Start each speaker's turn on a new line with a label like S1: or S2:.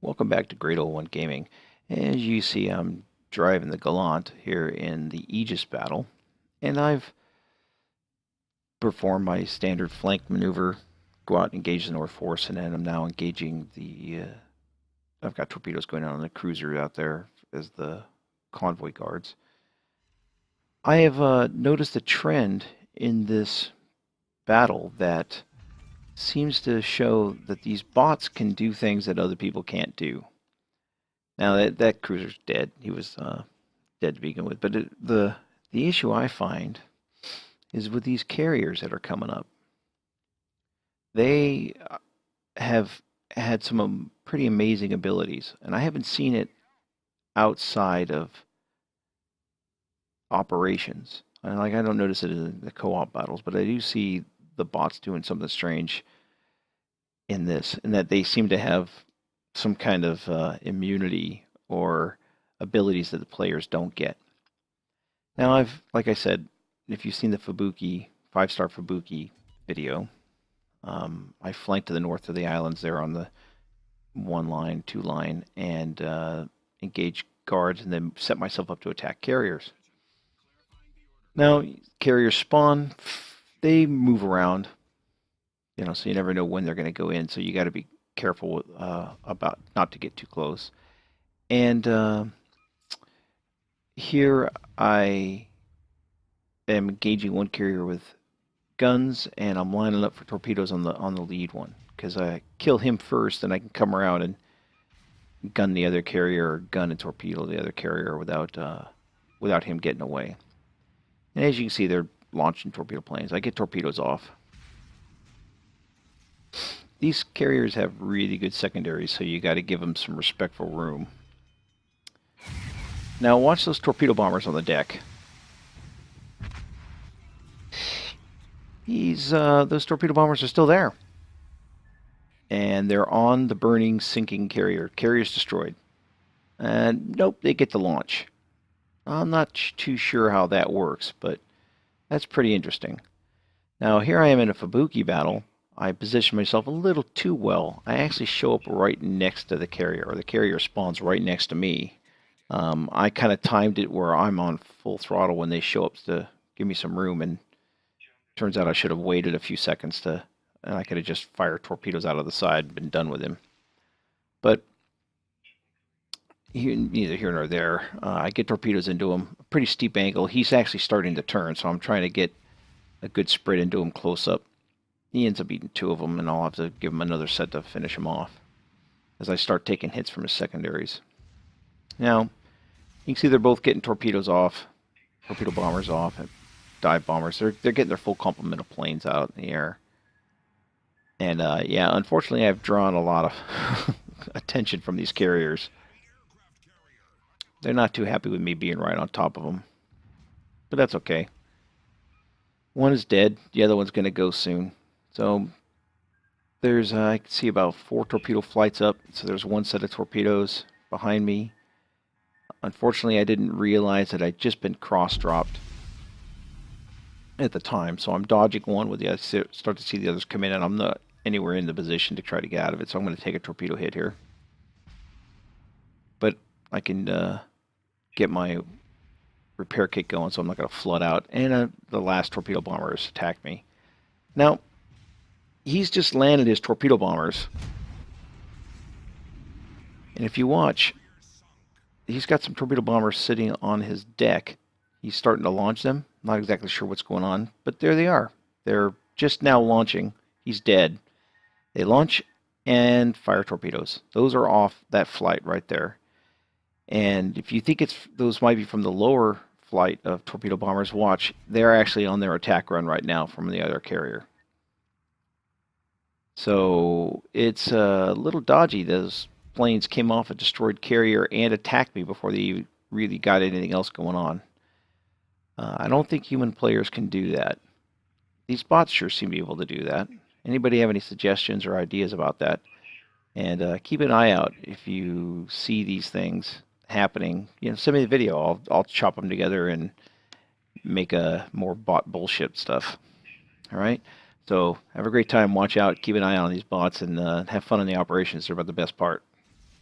S1: Welcome back to Great Old One Gaming. As you see, I'm driving the Gallant here in the Aegis battle, and I've performed my standard flank maneuver, go out and engage the North Force, and then I'm now engaging the... I've got torpedoes going on the cruiser out there as the convoy guards. I have noticed a trend in this battle that seems to show that these bots can do things that other people can't do. Now that cruiser's dead. He was dead to begin with. But the issue I find is with these carriers that are coming up. They have had some pretty amazing abilities, and I haven't seen it outside of operations. And I don't notice it in the co-op battles, but I do see the bots doing something strange in this, and that they seem to have some kind of immunity or abilities that the players don't get. Now, like I said, if you've seen the Fubuki, 5-star Fubuki video, I flanked to the north of the islands there on the 1 line, 2 line, and engage guards, and then set myself up to attack carriers. Now, carriers spawn, they move around, so you never know when they're going to go in, so you got to be careful about not to get too close. And here I am engaging one carrier with guns, and I'm lining up for torpedoes on the lead one, because I kill him first, and I can come around and gun the other carrier, or gun and torpedo the other carrier without him getting away. And as you can see, they're launching torpedo planes. I get torpedoes off. These carriers have really good secondaries, so you got to give them some respectful room. Now watch those torpedo bombers on the deck. Those torpedo bombers are still there. And they're on the burning, sinking carrier. Carrier's destroyed. And nope, they get to launch. I'm not too sure how that works, but that's pretty interesting. Now here I am in a Fubuki battle. I position myself a little too well. I actually show up right next to the carrier, or the carrier spawns right next to me. I kind of timed it where I'm on full throttle when they show up to give me some room, and turns out I should have waited a few seconds and I could have just fired torpedoes out of the side and been done with him. But neither here nor there. I get torpedoes into him, a pretty steep angle. He's actually starting to turn, so I'm trying to get a good spread into him close up. He ends up eating 2 of them, and I'll have to give him another set to finish him off as I start taking hits from his secondaries. Now, you can see they're both getting torpedoes off, torpedo bombers off, and dive bombers. They're getting their full complement of planes out in the air. And yeah, unfortunately, I've drawn a lot of attention from these carriers. They're not too happy with me being right on top of them, but that's okay. One is dead. The other one's going to go soon. So there's, I can see about 4 torpedo flights up. So there's 1 set of torpedoes behind me. Unfortunately, I didn't realize that I'd just been cross-dropped at the time. So I'm dodging one with the other, start to see the others come in, and I'm not anywhere in the position to try to get out of it. So I'm going to take a torpedo hit here. But I can get my repair kit going, so I'm not going to flood out. And the last torpedo bomber has attacked me. Now, he's just landed his torpedo bombers. And if you watch, he's got some torpedo bombers sitting on his deck. He's starting to launch them. Not exactly sure what's going on, but there they are. They're just now launching. He's dead. They launch and fire torpedoes. Those are off that flight right there. And if you think those might be from the lower flight of torpedo bombers, watch. They're actually on their attack run right now from the other carrier. So it's a little dodgy. Those planes came off a destroyed carrier and attacked me before they really got anything else going on. I don't think human players can do that. These bots sure seem to be able to do that. Anybody have any suggestions or ideas about that? And keep an eye out if you see these things happening. Send me the video. I'll chop them together and make a more bot bullshit stuff. All right. So have a great time. Watch out. Keep an eye on these bots and have fun in the operations. They're about the best part.